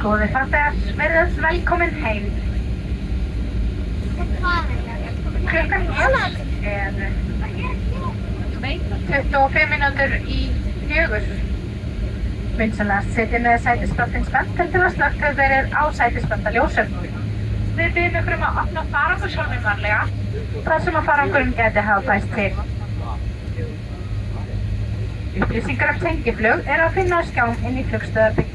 Góði farþegar, verið velkomin heim. Klukkan er 25 mínútur í 4. Vinsamlegast setjið með sætisbeltin spennt til að slökkvið verið á sætisbeltaljósum. Við biðjum ykkur að opna farangurshólfinn varlega, þar sem að farangurinn gæti hafa bæst til. Upplýsingar tengiflug að finna á skjám inn í flugstöðarbyggingu.